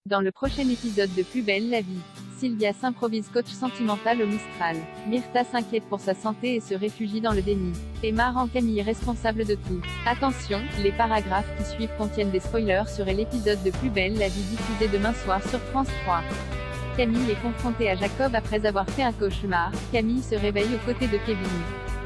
Dans le prochain épisode de Plus belle la vie, Sylvia s'improvise coach sentimental au Mistral. Myrtha s'inquiète pour sa santé et se réfugie dans le déni. Emma rend Camille responsable de tout. Attention, les paragraphes qui suivent contiennent des spoilers sur l'épisode de Plus belle la vie diffusé demain soir sur France 3. Camille est confrontée à Jacob après avoir fait un cauchemar. Camille se réveille aux côtés de Kevin.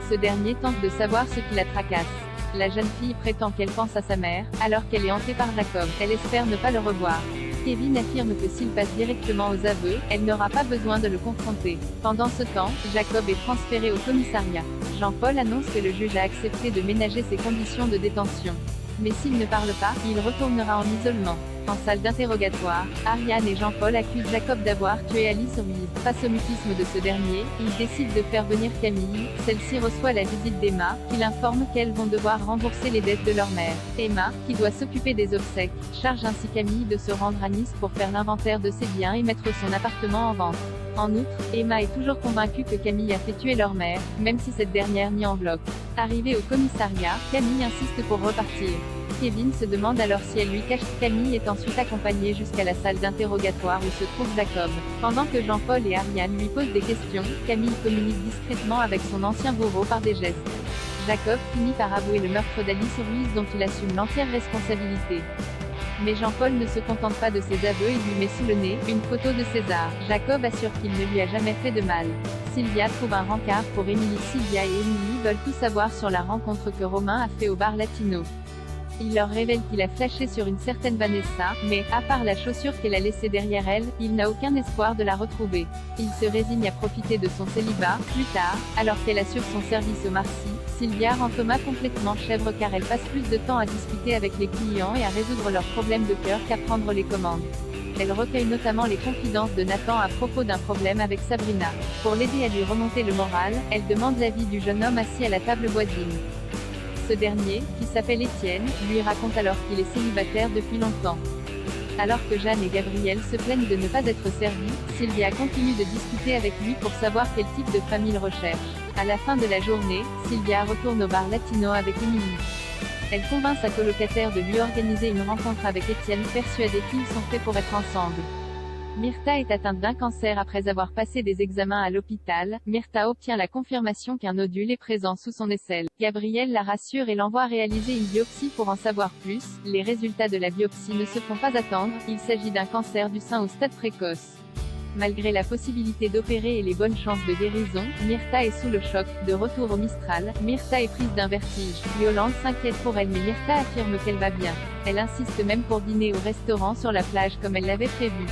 Ce dernier tente de savoir ce qui la tracasse. La jeune fille prétend qu'elle pense à sa mère, alors qu'elle est hantée par Jacob. Elle espère ne pas le revoir. Kevin affirme que s'il passe directement aux aveux, elle n'aura pas besoin de le confronter. Pendant ce temps, Jacob est transféré au commissariat. Jean-Paul annonce que le juge a accepté de ménager ses conditions de détention. Mais s'il ne parle pas, il retournera en isolement. En salle d'interrogatoire, Ariane et Jean-Paul accusent Jacob d'avoir tué Alice Ruiz. Face au mutisme de ce dernier, ils décident de faire venir Camille. Celle-ci reçoit la visite d'Emma, qui l'informe qu'elles vont devoir rembourser les dettes de leur mère. Emma, qui doit s'occuper des obsèques, charge ainsi Camille de se rendre à Nice pour faire l'inventaire de ses biens et mettre son appartement en vente. En outre, Emma est toujours convaincue que Camille a fait tuer leur mère, même si cette dernière nie en bloc. Arrivée au commissariat, Camille insiste pour repartir. Kevin se demande alors si elle lui cache. Camille est ensuite accompagnée jusqu'à la salle d'interrogatoire où se trouve Jacob. Pendant que Jean-Paul et Ariane lui posent des questions, Camille communique discrètement avec son ancien bourreau par des gestes. Jacob finit par avouer le meurtre d'Alice Ruiz dont il assume l'entière responsabilité. Mais Jean-Paul ne se contente pas de ses aveux et lui met sous le nez une photo de César. Jacob assure qu'il ne lui a jamais fait de mal. Sylvia trouve un rencard pour Émilie. Sylvia et Émilie veulent tout savoir sur la rencontre que Romain a fait au bar latino. Il leur révèle qu'il a flashé sur une certaine Vanessa, mais, à part la chaussure qu'elle a laissée derrière elle, il n'a aucun espoir de la retrouver. Il se résigne à profiter de son célibat. Plus tard, alors qu'elle assure son service au Marcy, Sylvia rend Thomas complètement chèvre car elle passe plus de temps à discuter avec les clients et à résoudre leurs problèmes de cœur qu'à prendre les commandes. Elle recueille notamment les confidences de Nathan à propos d'un problème avec Sabrina. Pour l'aider à lui remonter le moral, elle demande l'avis du jeune homme assis à la table voisine. Ce dernier, qui s'appelle Étienne, lui raconte alors qu'il est célibataire depuis longtemps. Alors que Jeanne et Gabriel se plaignent de ne pas être servis, Sylvia continue de discuter avec lui pour savoir quel type de femme il recherche. À la fin de la journée, Sylvia retourne au bar latino avec Émilie. Elle convainc sa colocataire de lui organiser une rencontre avec Étienne, persuadée qu'ils sont faits pour être ensemble. Myrtha est atteinte d'un cancer après avoir passé des examens à l'hôpital. Myrtha obtient la confirmation qu'un nodule est présent sous son aisselle. Gabriel la rassure et l'envoie réaliser une biopsie pour en savoir plus. Les résultats de la biopsie ne se font pas attendre, il s'agit d'un cancer du sein au stade précoce. Malgré la possibilité d'opérer et les bonnes chances de guérison, Myrtha est sous le choc. De retour au Mistral, Myrtha est prise d'un vertige. Yolande s'inquiète pour elle mais Myrtha affirme qu'elle va bien. Elle insiste même pour dîner au restaurant sur la plage comme elle l'avait prévu.